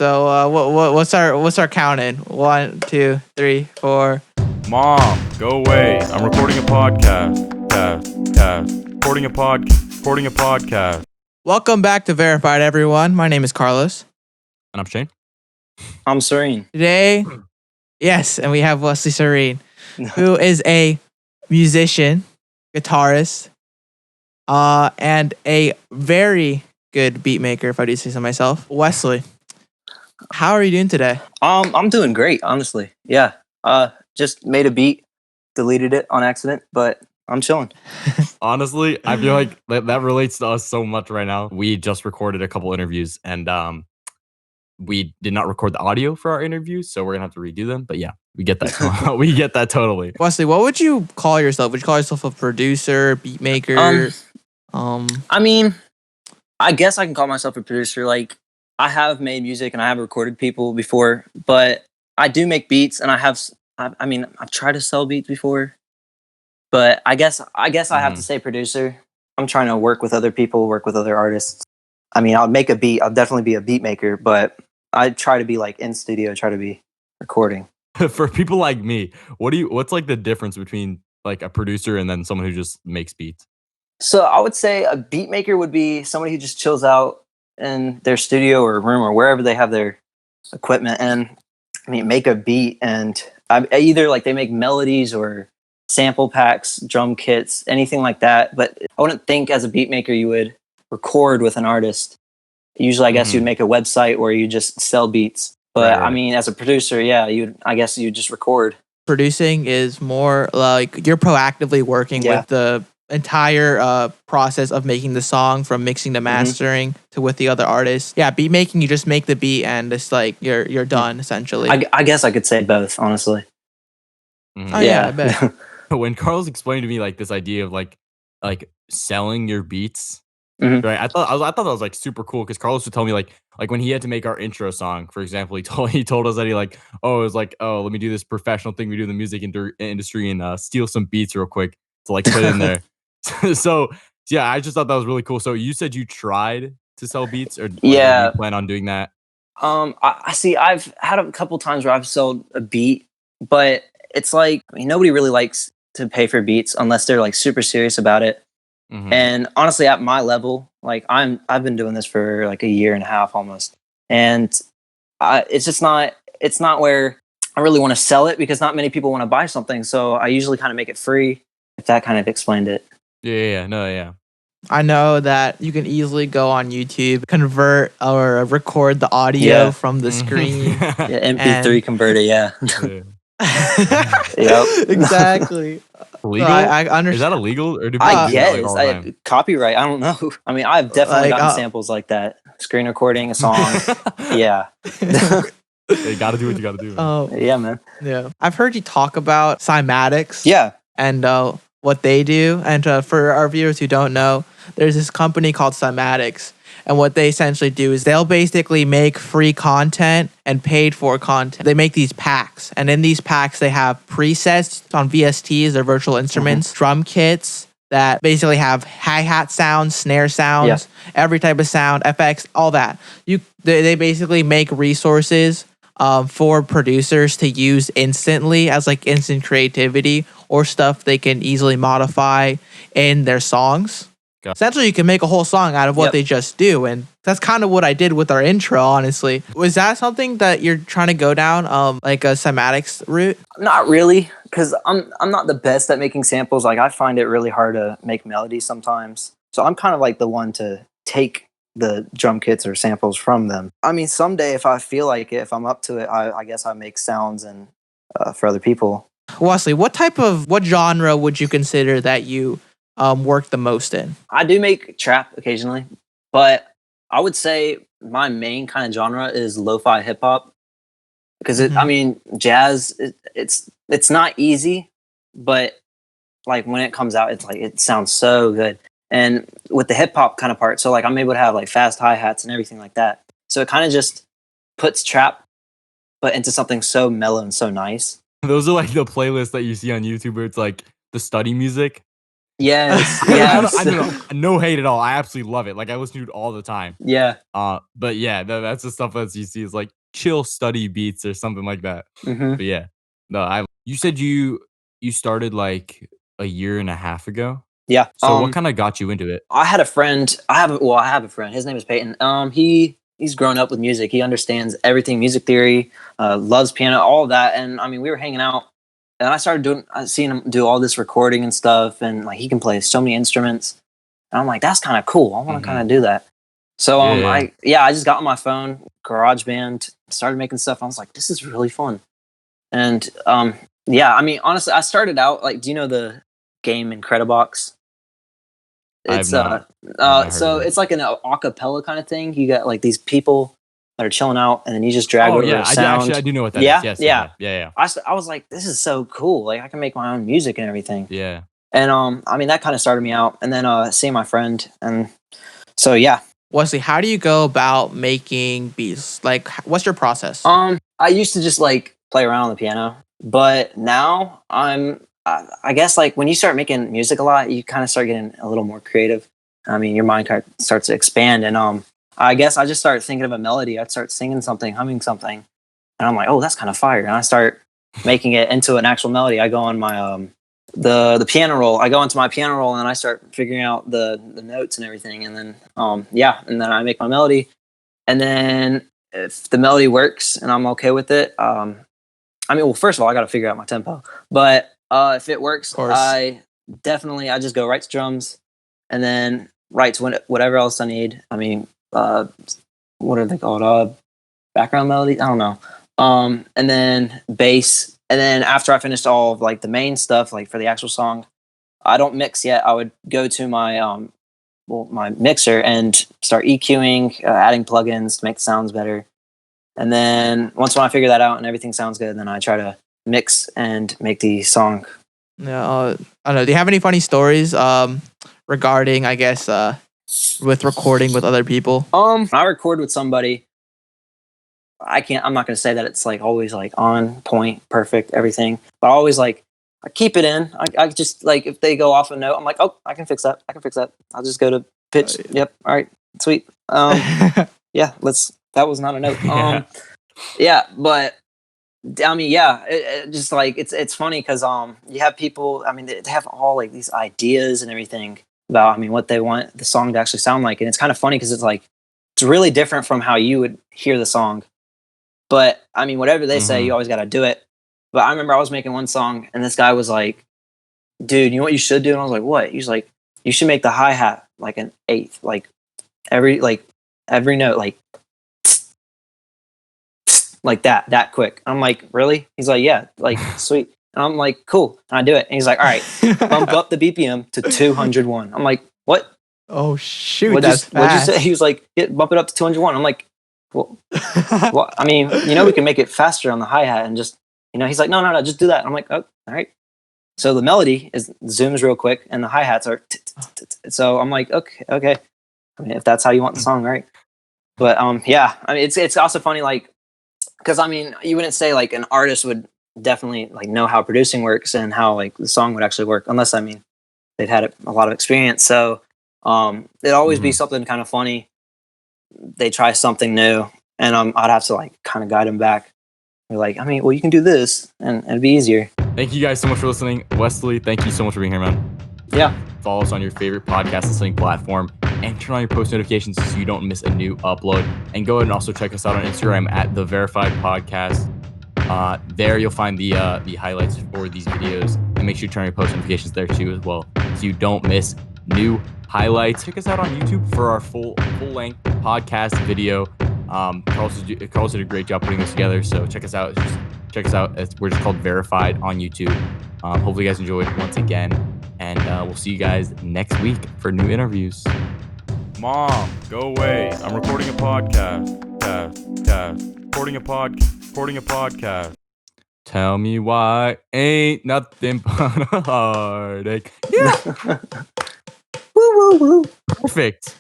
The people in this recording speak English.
So what's our counting? 1, 2, 3, 4. Mom, go away. I'm recording a podcast. Recording a podcast. Welcome back to Verified, everyone. My name is Carlos. And I'm Shane. I'm Serene. Today, yes, and we have Wesley Serene, who is a musician, guitarist, and a very good beat maker, if I do say so myself. Wesley, how are you doing today? I'm doing great, honestly. Yeah. Just made a beat, deleted it on accident, but I'm chilling. Honestly, I feel like that relates to us so much right now. We just recorded a couple interviews and we did not record the audio for our interviews, so we're gonna have to redo them. But yeah, we get that. We get that totally. Wesley, what would you call yourself? Would you call yourself a producer, beat maker? I mean, I guess I can call myself a producer. Like, I have made music and I have recorded people before, but I do make beats and I've tried to sell beats before, but I guess I have to say producer. I'm trying to work with other people, work with other artists. I mean, I'll make a beat. I'll definitely be a beat maker, but I try to be like in studio, try to be recording. For people like me, what's like the difference between like a producer and then someone who just makes beats? So I would say a beat maker would be somebody who just chills out in their studio or room or wherever they have their equipment and make a beat, and either like they make melodies or sample packs, drum kits, anything like that. But I wouldn't think as a beat maker you would record with an artist. Usually, I guess you'd make a website where you just sell beats. But Right. I mean, as a producer, yeah, you just record. Producing is more like you're proactively working with the entire process of making the song, from mixing to mastering to with the other artists. Yeah, beat making, you just make the beat and it's like you're done essentially. I guess I could say both, honestly. Oh, yeah, I bet. When Carlos explained to me like this idea of like selling your beats, Mhm. right? I thought that was like super cool because Carlos would tell me like when he had to make our intro song, for example, he told us that he like it was like, oh, let me do this professional thing we do in the music industry and steal some beats real quick to like put in there. So yeah, I just thought that was really cool. So you said you tried to sell beats, or like, Yeah. do you plan on doing that? I see. I've had a couple times where I've sold a beat, but it's like, nobody really likes to pay for beats unless they're like super serious about it. And honestly, at my level, like I've been doing this for like a year and a half almost, and it's not where I really want to sell it because not many people want to buy something. So I usually kind of make it free. If that kind of explained it. Yeah. I know that you can easily go on YouTube, convert or record the audio from the screen. Yeah, MP3 converter, yeah. Yep. Exactly. Legal? So I understand. Is that illegal, or do people I do that, like, guess all the time? copyright. I don't know. I mean, I've definitely gotten samples like that. Screen recording a song. Yeah. You gotta do what you gotta do. Yeah, man. Yeah. I've heard you talk about cymatics. Yeah. And what they do. And for our viewers who don't know, there's this company called Cymatics. And what they essentially do is they'll basically make free content and paid for content. They make these packs. And in these packs, they have presets on VSTs, their virtual instruments, drum kits that basically have hi-hat sounds, snare sounds, every type of sound, FX, all that. They basically make resources for producers to use instantly as like instant creativity or stuff they can easily modify in their songs. Essentially, you can make a whole song out of what they just do, and that's kind of what I did with our intro, honestly. Was that something that you're trying to go down, like a cymatics route? Not really, because I'm not the best at making samples. Like, I find it really hard to make melodies sometimes. So I'm kind of like the one to take the drum kits or samples from them. I mean, someday if I feel like it, if I'm up to it, I guess I make sounds and for other people. Wesley, what genre would you consider that you work the most in? I do make trap occasionally, but I would say my main kind of genre is lo-fi hip hop because jazz. It's not easy, but like when it comes out, it's like it sounds so good. And with the hip hop kind of part, so like I'm able to have like fast hi-hats and everything like that. So it kind of just puts trap, but into something so mellow and so nice. Those are like the playlists that you see on YouTube where it's like the study music. Yes, I yes. don't know, no hate at all. I absolutely love it. Like I listen to it all the time. Yeah. But yeah, that's the stuff that you see is like chill study beats or something like that. Hmm. But yeah, no, I. You said you started like a year and a half ago. Yeah. So what kind of got you into it? I had a friend. I have a friend. His name is Peyton. He's grown up with music. He understands everything, music theory, loves piano, all of that. And I mean, we were hanging out, and I seen him do all this recording and stuff, and like he can play so many instruments. And I'm like, that's kind of cool. I want to kind of do that. So Yeah. I just got on my phone, GarageBand, started making stuff. I was like, this is really fun. And yeah, I mean, honestly, I started out like, do you know the game Incredibox? I have It's not. I've not heard so of it. it's like an acapella kind of thing. You got like these people that are chilling out, and then you just drag Oh over yeah, a sound. I do know what that is. Yeah, Yes, yeah. yeah. I was like, this is so cool. Like I can make my own music and everything. Yeah. And I mean that kind of started me out. And then seeing my friend, and so yeah. Wesley, how do you go about making beats? Like, what's your process? I used to just like play around on the piano, but now I guess like when you start making music a lot, you kind of start getting a little more creative. I mean, your mind kind of starts to expand, and I guess I just start thinking of a melody. I'd start singing something, humming something, and I'm like, oh, that's kind of fire, and I start making it into an actual melody. I go on my the piano roll. I go into my piano roll, and I start figuring out the notes and everything, and then yeah, and then I make my melody, and then if the melody works and I'm okay with it, I mean, well, first of all, I got to figure out my tempo. But if it works, Of course. I just go right to drums, and then right to whatever else I need. I mean, what are they called? Background melody? I don't know. And then bass, and then after I finished all of like the main stuff, like for the actual song, I don't mix yet. I would go to my my mixer and start EQing, adding plugins to make the sounds better. And then once when I figure that out and everything sounds good, then I try to mix and make the song. Yeah, I don't know. Do you have any funny stories regarding, I guess, with recording with other people? When I record with somebody, I'm not gonna say that it's like always like on point, perfect, everything. But I always like I keep it in. I just like if they go off a note, I'm like, oh, I can fix that. I'll just go to pitch. Yep. All right. Sweet. Yeah, that was not a note. Yeah. Yeah, but I mean, yeah, it just like it's funny because you have people. I mean, they have all like these ideas and everything about. I mean, what they want the song to actually sound like, and it's kind of funny because it's like it's really different from how you would hear the song. But I mean, whatever they say, you always got to do it. But I remember I was making one song, and this guy was like, "Dude, you know what you should do?" And I was like, "What?" He's like, "You should make the hi hat like an eighth, like every note, like that quick." I'm like, "Really?" He's like, "Yeah, like sweet." And I'm like, "Cool." And I do it. And he's like, "All right, bump up the BPM to 201." I'm like, "What?" Oh shoot, What'd that's you say? fast. He was like, "Bump it up to 201." I'm like, well, I mean, we can make it faster on the hi hat and just, he's like, no, just do that. I'm like, oh, all right. So the melody zooms real quick, and the hi hats are. So I'm like, okay. I mean, if that's how you want the song, right? But yeah. I mean, it's also funny, like, because I mean, you wouldn't say like an artist would definitely like know how producing works and how like the song would actually work, unless I mean they've had a lot of experience. So it'd always be something kind of funny. They try something new, and I'd have to like kind of guide them back. They're like, I mean, well, you can do this, and it'd be easier. Thank you guys so much for listening. Wesley, thank you so much for being here, man. Yeah. Follow us on your favorite podcast listening platform and turn on your post notifications so you don't miss a new upload. And go ahead and also check us out on Instagram at The Verified Podcast. There you'll find the highlights for these videos, and make sure you turn on your post notifications there too as well, so you don't miss new highlights. Check us out on YouTube for our full-length podcast video. Carlos did a great job putting this together, so check us out. We're just called Verified on YouTube. Hopefully you guys enjoyed once again, and we'll see you guys next week for new interviews. Mom, go away. I'm recording a podcast. Recording a podcast. Tell me why ain't nothing but a heartache. Yeah. Woo woo woo. Perfect.